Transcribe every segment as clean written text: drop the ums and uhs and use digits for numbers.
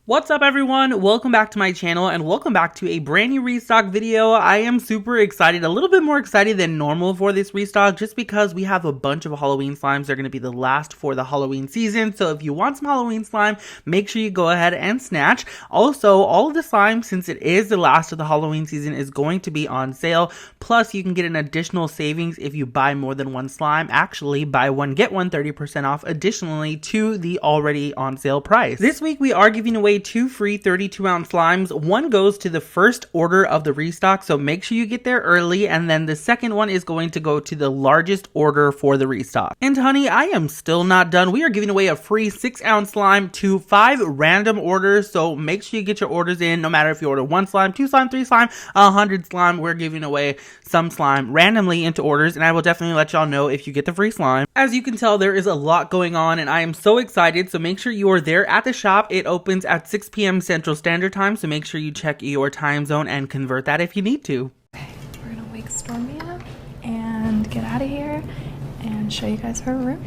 What's up everyone? Welcome back to my channel and welcome back to a brand new restock video. I am super excited, a little bit more excited than normal for this restock just because we have a bunch of Halloween slimes. They're going to be the last for the Halloween season. So if you want some Halloween slime, make sure you go ahead and snatch. Also, all of the slime, since it is the last of the Halloween season, is going to be on sale. Plus, you can get an additional savings if you buy more than one slime. Actually, buy one, get one 30% off additionally to the already on sale price. This week, we are giving away 2 free 32-ounce slimes. One goes to the first order of the restock, so make sure you get there early, and then the second one is going to go to the largest order for the restock. And honey, I am still not done. We are giving away a free 6-ounce slime to 5 random orders, so make sure you get your orders in, no matter if you order 1 slime, 2 slime, 3 slime, 100 slime. We're giving away some slime randomly into orders, and I will definitely let y'all know if you get the free slime. As you can tell, there is a lot going on, and I am so excited, so make sure you are there at the shop. It opens at 6 p.m. Central Standard Time, so make sure you check your time zone and convert that if you need to. Okay, we're gonna wake Stormy up and get out of here and show you guys her room.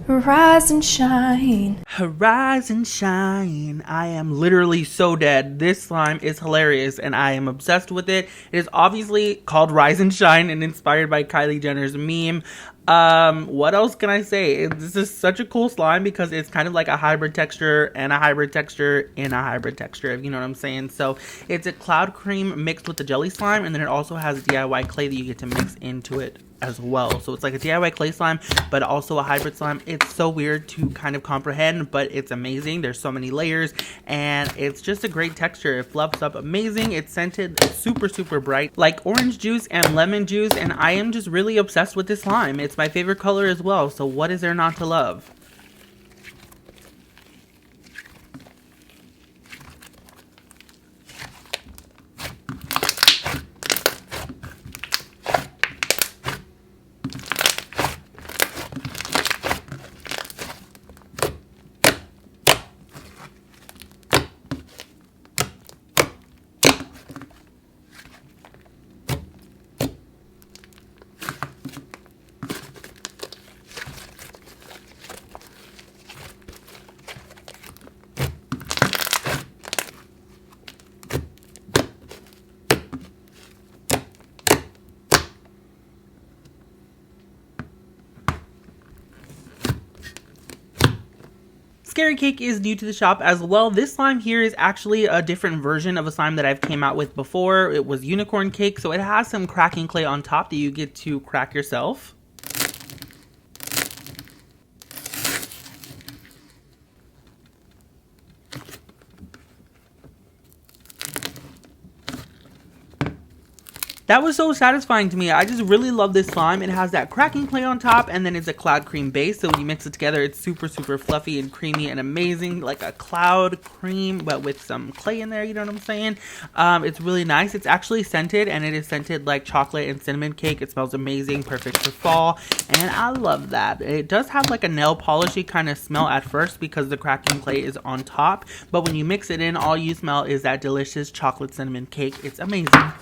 Rise and shine. Rise and shine. I am literally so dead. This slime is hilarious and I am obsessed with it. It is obviously called Rise and Shine and inspired by Kylie Jenner's meme. What else can I say? This is such a cool slime because it's kind of like a hybrid texture and a hybrid texture in a hybrid texture, if you know what I'm saying. So it's a cloud cream mixed with the jelly slime, and then it also has DIY clay that you get to mix into it as well. So it's like a DIY clay slime, but also a hybrid slime. It's so weird to kind of comprehend, but it's amazing. There's so many layers, and it's just a great texture. It fluffs up amazing. It's scented super, super bright, like orange juice and lemon juice, and I am just really obsessed with this slime. It's my favorite color as well, so what is there not to love? Scary Cake is new to the shop as well. This slime here is actually a different version of a slime that I've came out with before. It was Unicorn Cake, so it has some cracking clay on top that you get to crack yourself. That was so satisfying to me. I just really love this slime. It has that cracking clay on top, and then it's a cloud cream base. So when you mix it together, it's super, super fluffy and creamy and amazing. Like a cloud cream, but with some clay in there, you know what I'm saying? It's really nice. It's actually scented, and it is scented like chocolate and cinnamon cake. It smells amazing, perfect for fall, and I love that. It does have like a nail polishy kind of smell at first because the cracking clay is on top. But when you mix it in, all you smell is that delicious chocolate cinnamon cake. It's amazing.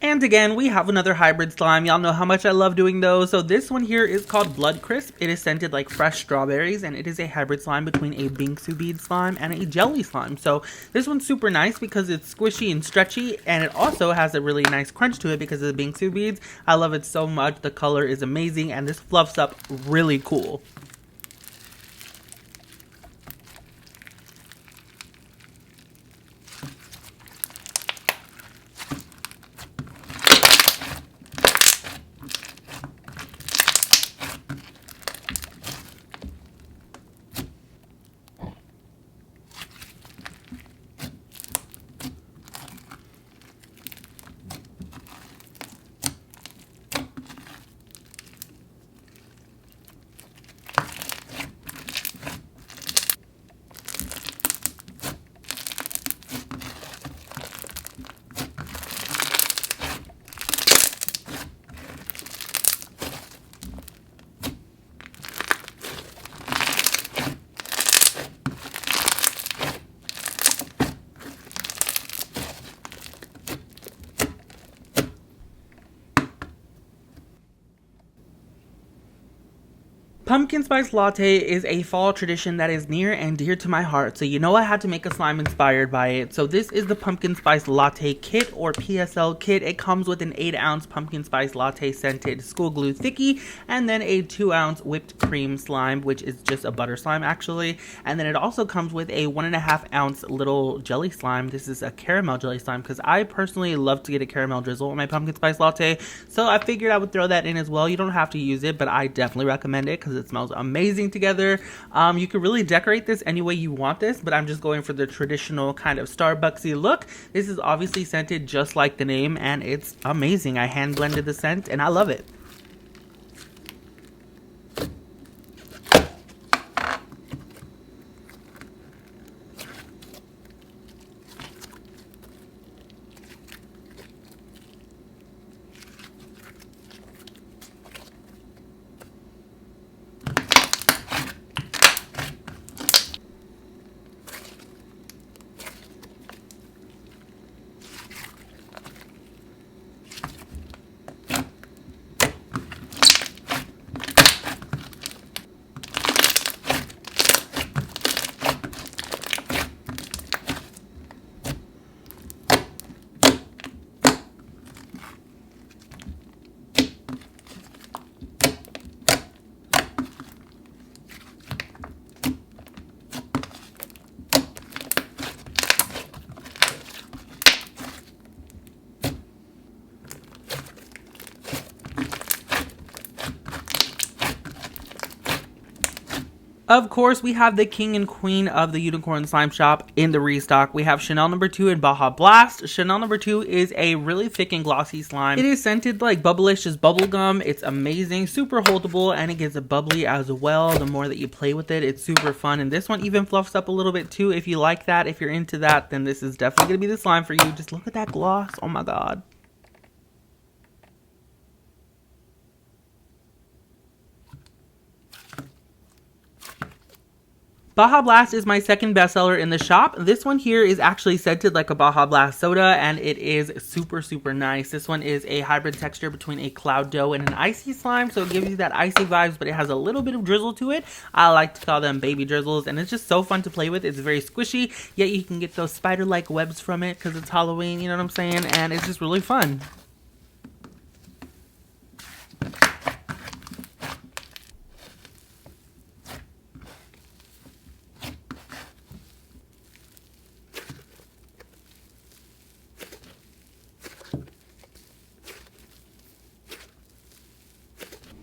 And again, we have another hybrid slime. Y'all know how much I love doing those. So this one here is called Blood Crisp. It is scented like fresh strawberries, and it is a hybrid slime between a bingsu bead slime and a jelly slime. So this one's super nice because it's squishy and stretchy, and it also has a really nice crunch to it because of the bingsu beads. I love it so much. The color is amazing, and this fluffs up really cool. Pumpkin spice latte is a fall tradition that is near and dear to my heart, so you know I had to make a slime inspired by it. So this is the pumpkin spice latte kit, or PSL kit. It comes with an 8-ounce pumpkin spice latte scented school glue thickie, and then a 2-ounce whipped cream slime, which is just a butter slime actually. And then it also comes with a 1.5-ounce little jelly slime. This is a caramel jelly slime because I personally love to get a caramel drizzle on my pumpkin spice latte, so I figured I would throw that in as well. You don't have to use it, but I definitely recommend it because it smells amazing together. You could really decorate this any way you want this, but I'm just going for the traditional kind of Starbucksy look. This is obviously scented just like the name, and it's amazing. I hand blended the scent and I love it. Of course, we have the king and queen of the unicorn slime shop in the restock. We have Chanel number 2 and Baja Blast. Chanel number 2 is a really thick and glossy slime. It is scented like Bubblicious bubblegum. It's amazing, super holdable, and it gets bubbly as well. The more that you play with it, it's super fun. And this one even fluffs up a little bit too. If you like that, if you're into that, then this is definitely going to be the slime for you. Just look at that gloss. Oh my god. Baja Blast is my second bestseller in the shop. This one here is actually scented like a Baja Blast soda, and it is super, super nice. This one is a hybrid texture between a cloud dough and an icy slime, so it gives you that icy vibes, but it has a little bit of drizzle to it. I like to call them baby drizzles, and it's just so fun to play with. It's very squishy, yet you can get those spider-like webs from it because it's Halloween, you know what I'm saying? And it's just really fun.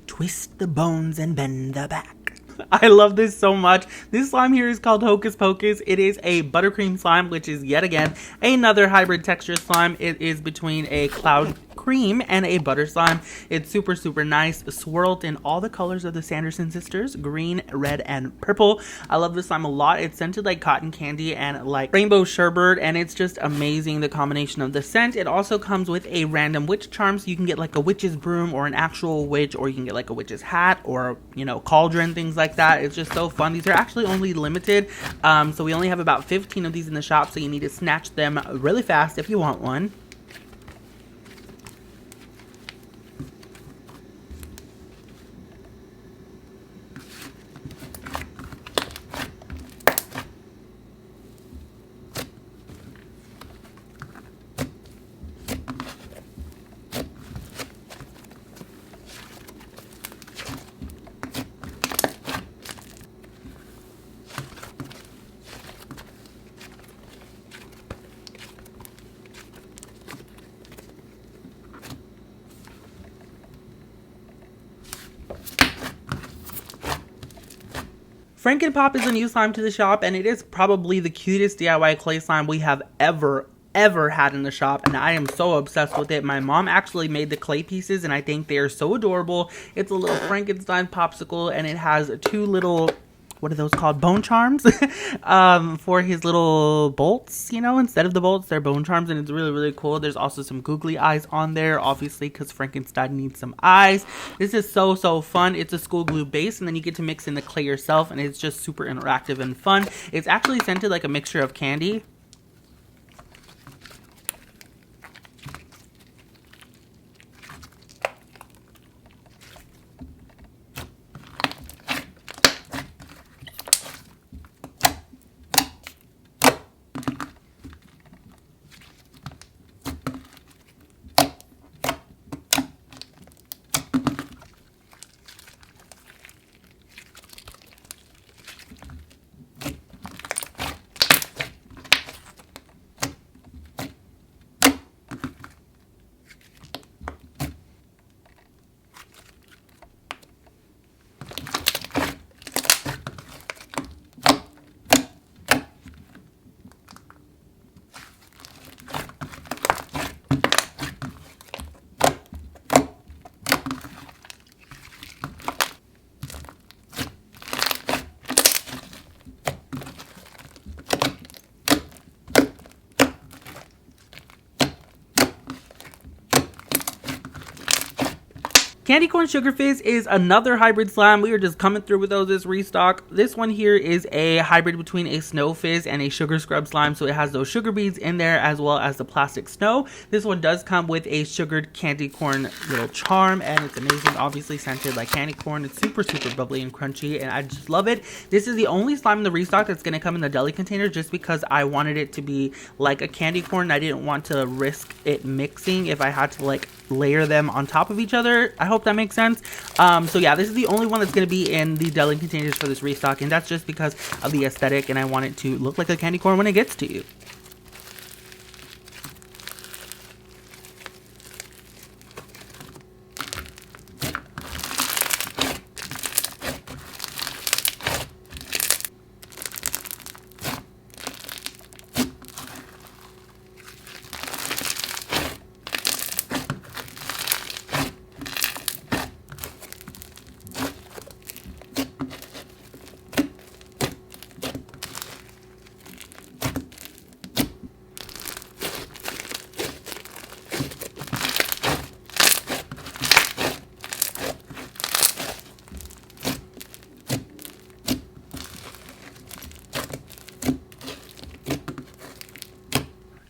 Twist the bones and bend the back. I love this so much. This slime here is called Hocus Pocus. It is a buttercream slime, which is yet again another hybrid texture slime. It is between a cloud cream and a butter slime. It's super, super nice, swirled in all the colors of the Sanderson sisters, green, red, and purple. I love this slime a lot. It's scented like cotton candy and like rainbow sherbet, and it's just amazing, the combination of the scent. It also comes with a random witch charm, so you can get like a witch's broom or an actual witch, or you can get like a witch's hat or, you know, cauldron, things like that. It's just so fun. These are actually only limited, so we only have about 15 of these in the shop, so you need to snatch them really fast if you want one. Franken Pop is a new slime to the shop, and it is probably the cutest DIY clay slime we have ever had in the shop, and I am so obsessed with it. My mom actually made the clay pieces, and I think they are so adorable. It's a little Frankenstein popsicle, and it has two little, what are those called? Bone charms for his little bolts, you know, instead of the bolts, they're bone charms, and it's really, really cool. There's also some googly eyes on there, obviously, because Frankenstein needs some eyes. This is so, so fun. It's a school glue base, and then you get to mix in the clay yourself, and it's just super interactive and fun. It's actually scented like a mixture of candy. Candy Corn Sugar Fizz is another hybrid slime. We are just coming through with those this restock. This one here is a hybrid between a snow fizz and a sugar scrub slime, so it has those sugar beads in there as well as the plastic snow. This one does come with a sugared candy corn little charm, and it's amazing, obviously scented like candy corn. It's super bubbly and crunchy, and I just love it. This is the only slime in the restock that's going to come in the deli container, just because I wanted it to be like a candy corn. I didn't want to risk it mixing if I had to like layer them on top of each other. I hope that makes sense. So yeah, this is the only one that's going to be in the deli containers for this restock, and that's just because of the aesthetic, and I want it to look like a candy corn when it gets to you.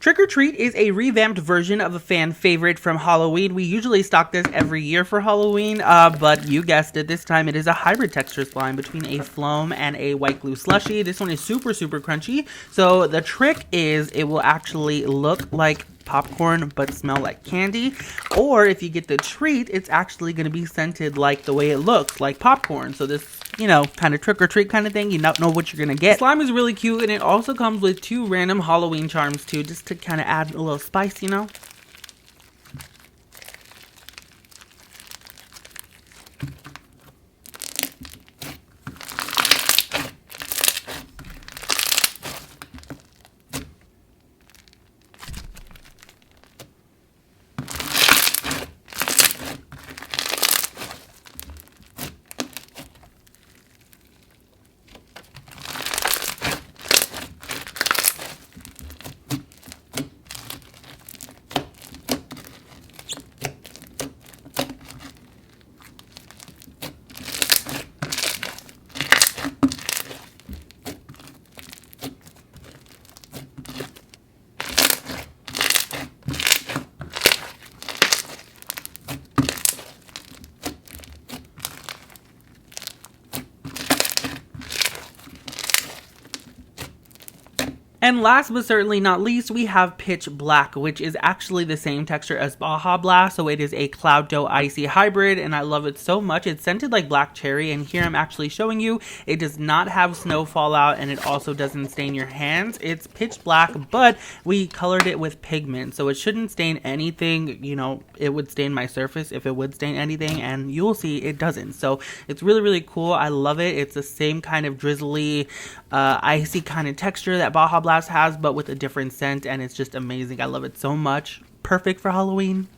Trick or Treat is a revamped version of a fan favorite from Halloween. We usually stock this every year for Halloween, but you guessed it, this time it is a hybrid texture slime between a foam and a white glue slushie. This one is super crunchy. So the trick is it will actually look like popcorn but smell like candy, or if you get the treat, it's actually going to be scented like the way it looks, like popcorn. So this, you know, kind of trick or treat kind of thing, you don't know what you're gonna get. Slime is really cute, and it also comes with 2 random Halloween charms too, just to kind of add a little spice, you know. And last but certainly not least, we have Pitch Black, which is actually the same texture as Baja Blast, so it is a Cloud Dough Icy hybrid, and I love it so much. It's scented like black cherry, and here I'm actually showing you, it does not have snow fallout, and it also doesn't stain your hands. It's pitch black, but we colored it with pigment, so it shouldn't stain anything. You know, it would stain my surface if it would stain anything, and you'll see it doesn't. So it's really cool. I love it. It's the same kind of drizzly, icy kind of texture that Baja Blast has, but with a different scent, and it's just amazing. I love it so much. Perfect for Halloween.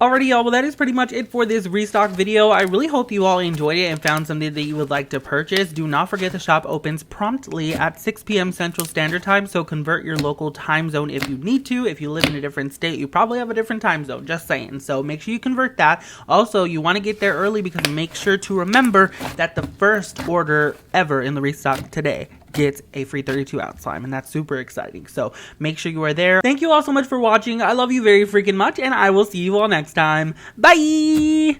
Alrighty y'all, well that is pretty much it for this restock video. I really hope you all enjoyed it and found something that you would like to purchase. Do not forget the shop opens promptly at 6 p.m. Central Standard Time, so convert your local time zone if you need to. If you live in a different state, you probably have a different time zone, just saying. So make sure you convert that. Also, you want to get there early because make sure to remember that the first order ever in the restock today gets a free 32-ounce slime, and that's super exciting. So make sure you are there. Thank you all so much for watching. I love you very freaking much, and I will see you all next time. Bye!